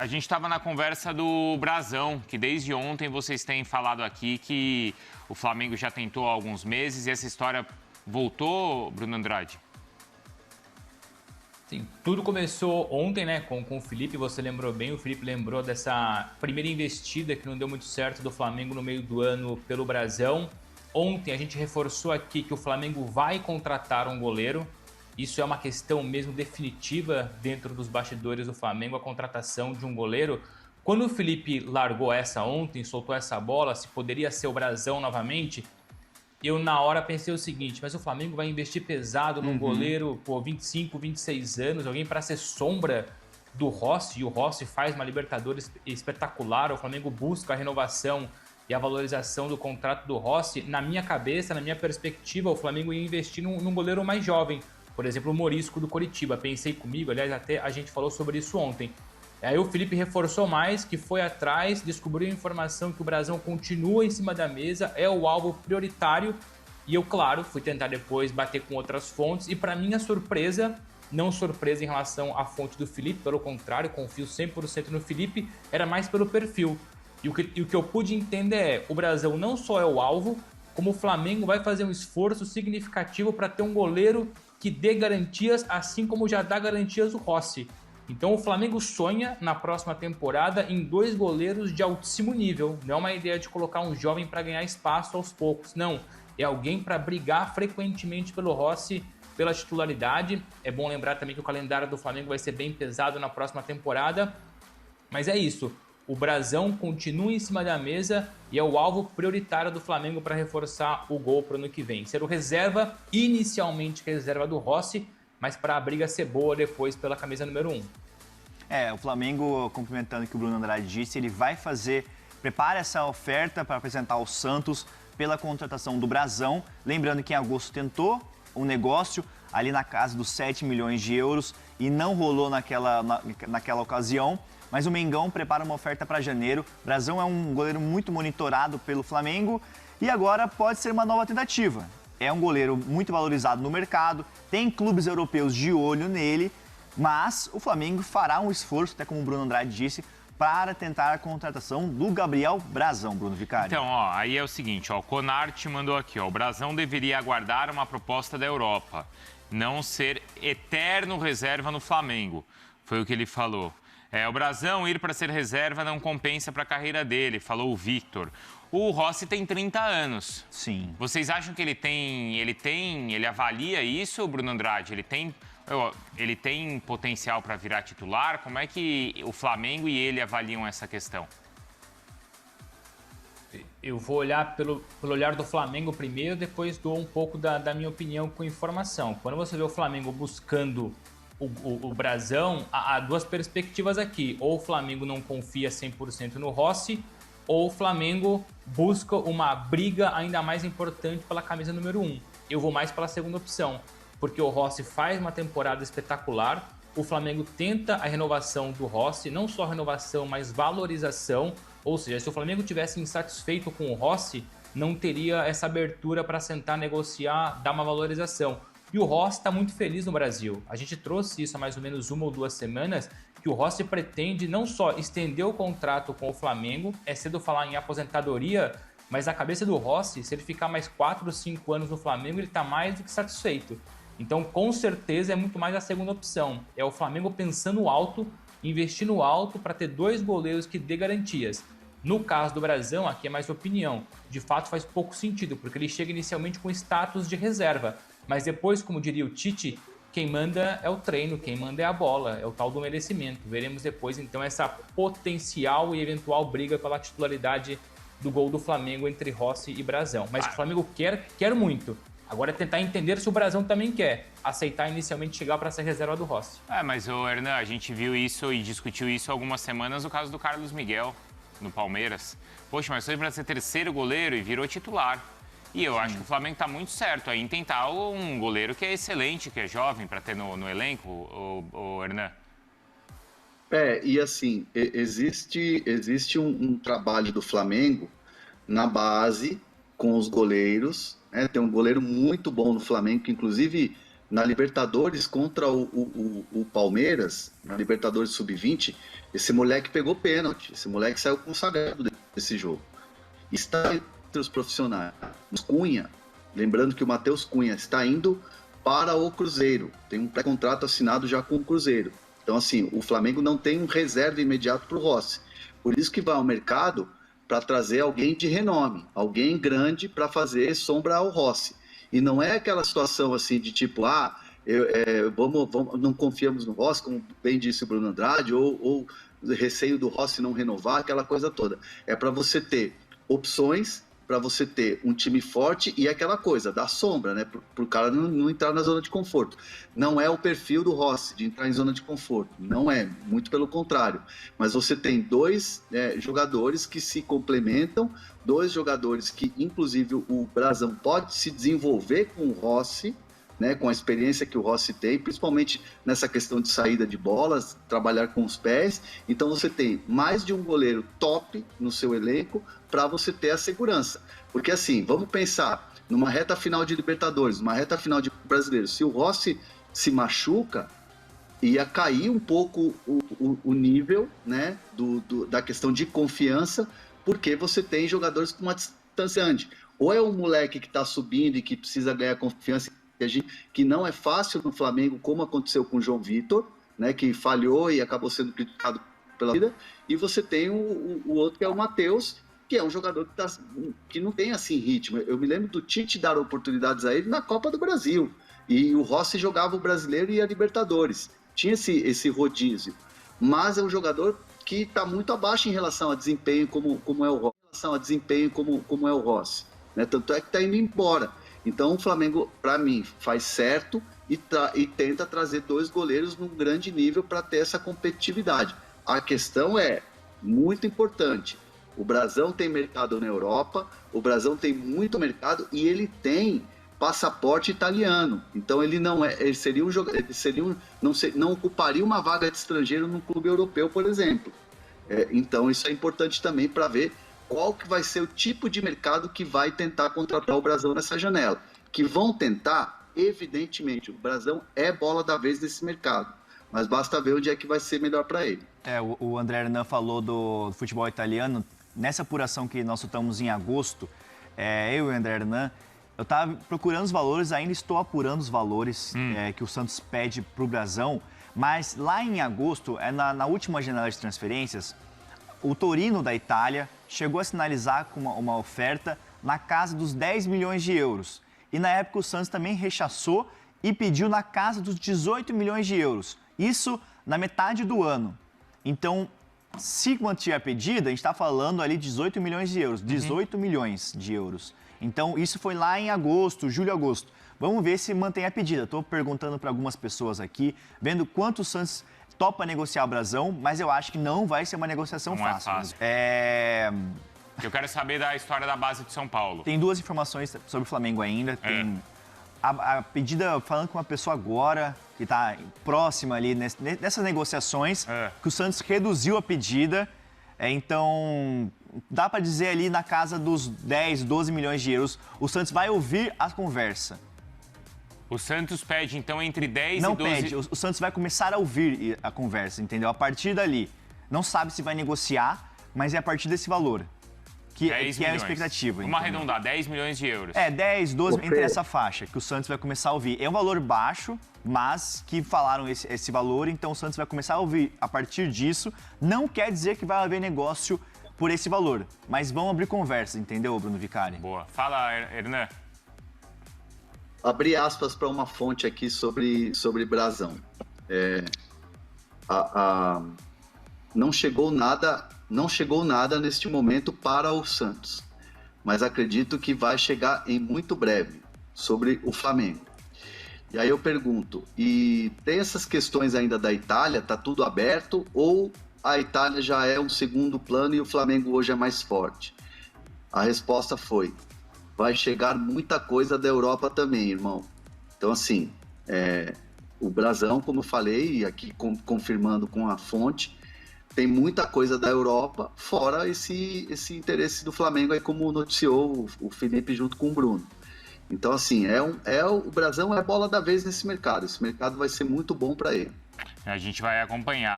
A gente estava na conversa do Brasão, que desde ontem vocês têm falado aqui que o Flamengo já tentou há alguns meses e essa história voltou, Bruno Andrade? Sim, tudo começou ontem, né, com o Felipe, você lembrou bem, o Felipe lembrou dessa primeira investida que não deu muito certo do Flamengo no meio do ano pelo Brasão. Ontem a gente reforçou aqui que o Flamengo vai contratar um goleiro, isso é uma questão mesmo definitiva dentro dos bastidores do Flamengo, a contratação de um goleiro. Quando o Felipe largou essa ontem, soltou essa bola, se poderia ser o Brasão novamente, eu na hora pensei o seguinte, mas o Flamengo vai investir pesado num goleiro, pô, 25, 26 anos, alguém para ser sombra do Rossi, e o Rossi faz uma Libertadores espetacular, o Flamengo busca a renovação e a valorização do contrato do Rossi. Na minha cabeça, na minha perspectiva, o Flamengo ia investir num goleiro mais jovem, por exemplo, o Morisco do Coritiba. Pensei comigo, aliás, até a gente falou sobre isso ontem. Aí o Felipe reforçou mais, que foi atrás, descobriu a informação que o Brasão continua em cima da mesa, é o alvo prioritário. E eu, claro, fui tentar depois bater com outras fontes. E para minha surpresa, não surpresa em relação à fonte do Felipe, pelo contrário, confio 100% no Felipe, era mais pelo perfil. E o que eu pude entender é, o Brasão não só é o alvo, como o Flamengo vai fazer um esforço significativo para ter um goleiro que dê garantias, assim como já dá garantias o Rossi. Então o Flamengo sonha na próxima temporada em 2 goleiros de altíssimo nível. Não é uma ideia de colocar um jovem para ganhar espaço aos poucos, não. É alguém para brigar frequentemente pelo Rossi, pela titularidade. É bom lembrar também que o calendário do Flamengo vai ser bem pesado na próxima temporada. Mas é isso, o Brasão continua em cima da mesa e é o alvo prioritário do Flamengo para reforçar o gol para o ano que vem. Ser o reserva, inicialmente reserva do Rossi, mas para a briga ser boa depois pela camisa número 1. O Flamengo, complementando o que o Bruno Andrade disse, ele vai prepara essa oferta para apresentar ao Santos pela contratação do Brasão. Lembrando que em agosto tentou um negócio ali na casa dos 7 milhões de euros e não rolou naquela ocasião. Mas o Mengão prepara uma oferta para janeiro. Brasão é um goleiro muito monitorado pelo Flamengo e agora pode ser uma nova tentativa. É um goleiro muito valorizado no mercado, tem clubes europeus de olho nele, mas o Flamengo fará um esforço, até como o Bruno Andrade disse, para tentar a contratação do Gabriel Brasão, Bruno Vicari. Então, aí é o seguinte, o Conarte mandou aqui, o Brasão deveria aguardar uma proposta da Europa, não ser eterno reserva no Flamengo, foi o que ele falou. O Brasão ir para ser reserva não compensa para a carreira dele, falou o Victor. O Rossi tem 30 anos. Sim. Vocês acham que ele avalia isso, Bruno Andrade? Ele tem potencial para virar titular? Como é que o Flamengo e ele avaliam essa questão? Eu vou olhar pelo olhar do Flamengo primeiro, depois dou um pouco da minha opinião com informação. Quando você vê o Flamengo buscando o Brasão, há 2 perspectivas aqui. Ou o Flamengo não confia 100% no Rossi, ou o Flamengo busca uma briga ainda mais importante pela camisa número 1. Eu vou mais pela segunda opção, porque o Rossi faz uma temporada espetacular, o Flamengo tenta a renovação do Rossi, não só renovação, mas valorização, ou seja, se o Flamengo tivesse insatisfeito com o Rossi, não teria essa abertura para sentar, negociar, dar uma valorização. E o Rossi está muito feliz no Brasil. A gente trouxe isso há mais ou menos 1 ou 2 semanas, que o Rossi pretende não só estender o contrato com o Flamengo, é cedo falar em aposentadoria, mas na cabeça do Rossi, se ele ficar mais 4 ou 5 anos no Flamengo, ele está mais do que satisfeito. Então, com certeza, é muito mais a segunda opção. É o Flamengo pensando alto, investindo alto para ter 2 goleiros que dê garantias. No caso do Brasão, aqui é mais opinião. De fato, faz pouco sentido, porque ele chega inicialmente com status de reserva. Mas depois, como diria o Tite, quem manda é o treino, quem manda é a bola, é o tal do merecimento. Veremos depois, então, essa potencial e eventual briga pela titularidade do gol do Flamengo entre Rossi e Brasão. Mas o Flamengo quer muito. Agora é tentar entender se o Brasão também quer aceitar inicialmente chegar para ser reserva do Rossi. Mas, Hernan, a gente viu isso e discutiu isso há algumas semanas no caso do Carlos Miguel, no Palmeiras. Poxa, mas foi para ser terceiro goleiro e virou titular. E eu acho que o Flamengo está muito certo aí em tentar um goleiro que é excelente, que é jovem, para ter no elenco, o Hernan. E assim, existe um trabalho do Flamengo na base com os goleiros, né? Tem um goleiro muito bom no Flamengo, que inclusive na Libertadores contra o Palmeiras, na Libertadores Sub-20, esse moleque pegou pênalti, esse moleque saiu consagrado desse jogo. Está entre os profissionais. Cunha, lembrando que o Matheus Cunha está indo para o Cruzeiro, tem um pré-contrato assinado já com o Cruzeiro. Então, assim, o Flamengo não tem um reserva imediato para o Rossi. Por isso que vai ao mercado para trazer alguém de renome, alguém grande para fazer sombra ao Rossi. E não é aquela situação assim de tipo, não confiamos no Rossi, como bem disse o Bruno Andrade, ou receio do Rossi não renovar, aquela coisa toda. É para você ter opções, para você ter um time forte e aquela coisa, da sombra, né? Para o cara não entrar na zona de conforto. Não é o perfil do Rossi de entrar em zona de conforto, não é, muito pelo contrário. Mas você tem dois jogadores que se complementam, dois jogadores que, inclusive, o Brasão pode se desenvolver com o Rossi, né, com a experiência que o Rossi tem, principalmente nessa questão de saída de bolas, trabalhar com os pés. Então você tem mais de um goleiro top no seu elenco para você ter a segurança. Porque assim, vamos pensar, numa reta final de Libertadores, numa reta final de Brasileiro, se o Rossi se machuca, ia cair um pouco o nível, né, da questão de confiança, porque você tem jogadores com uma distância grande. Ou é um moleque que está subindo e que precisa ganhar confiança, que não é fácil no Flamengo, como aconteceu com o João Vitor, né, que falhou e acabou sendo criticado pela vida, e você tem o outro que é o Matheus, que é um jogador que não tem assim ritmo. Eu me lembro do Tite dar oportunidades a ele na Copa do Brasil, e o Rossi jogava o Brasileiro e a Libertadores, tinha esse rodízio, mas é um jogador que está muito abaixo em relação a desempenho como é o Rossi, né? Tanto é que está indo embora. Então o Flamengo, para mim, faz certo e tenta trazer dois goleiros num grande nível para ter essa competitividade. A questão é muito importante. O Brasão tem mercado na Europa, o Brasão tem muito mercado e ele tem passaporte italiano. Então ele não ocuparia uma vaga de estrangeiro num clube europeu, por exemplo. Então isso é importante também para ver qual que vai ser o tipo de mercado que vai tentar contratar o Brasão nessa janela. Que vão tentar, evidentemente, o Brasão é bola da vez nesse mercado, mas basta ver onde é que vai ser melhor para ele. O André Hernan falou do futebol italiano. Nessa apuração que nós estamos em agosto, eu e o André Hernan, eu estava procurando os valores, ainda estou apurando os valores que o Santos pede para o Brasão, mas lá em agosto, na última janela de transferências, o Torino da Itália chegou a sinalizar com uma oferta na casa dos 10 milhões de euros. E na época o Santos também rechaçou e pediu na casa dos 18 milhões de euros. Isso na metade do ano. Então, se mantiver a pedida, a gente está falando ali de 18 milhões de euros. 18 milhões de euros. Então, isso foi lá em agosto, julho, agosto. Vamos ver se mantém a pedida. Estou perguntando para algumas pessoas aqui, vendo quanto o Santos topa negociar o Brasão, mas eu acho que não vai ser uma negociação fácil. Eu quero saber da história da base de São Paulo. Tem duas informações sobre o Flamengo ainda. Tem a pedida, falando com uma pessoa agora, que está próxima ali nessas negociações, que o Santos reduziu a pedida. Então, dá para dizer ali na casa dos 10, 12 milhões de euros. O Santos vai ouvir a conversa. O Santos pede, então, entre 10 não e 12... Não pede, o Santos vai começar a ouvir a conversa, entendeu? A partir dali. Não sabe se vai negociar, mas é a partir desse valor. Que é a expectativa. Vamos arredondar, 10 milhões de euros. 10, 12, entre essa faixa, que o Santos vai começar a ouvir. É um valor baixo, mas que falaram esse valor, então o Santos vai começar a ouvir a partir disso. Não quer dizer que vai haver negócio por esse valor, mas vão abrir conversa, entendeu, Bruno Vicari? Boa. Fala, Hernan. Abri aspas para uma fonte aqui sobre Brasão. Não chegou nada neste momento para o Santos, mas acredito que vai chegar em muito breve sobre o Flamengo. E aí eu pergunto, e tem essas questões ainda da Itália, tá tudo aberto, ou a Itália já é um segundo plano e o Flamengo hoje é mais forte? A resposta foi: vai chegar muita coisa da Europa também, irmão. Então, assim, o Brasão, como eu falei, e aqui confirmando com a fonte, tem muita coisa da Europa, fora esse interesse do Flamengo, aí como noticiou o Felipe junto com o Bruno. Então, assim, o Brasão é a bola da vez nesse mercado. Esse mercado vai ser muito bom para ele. A gente vai acompanhar.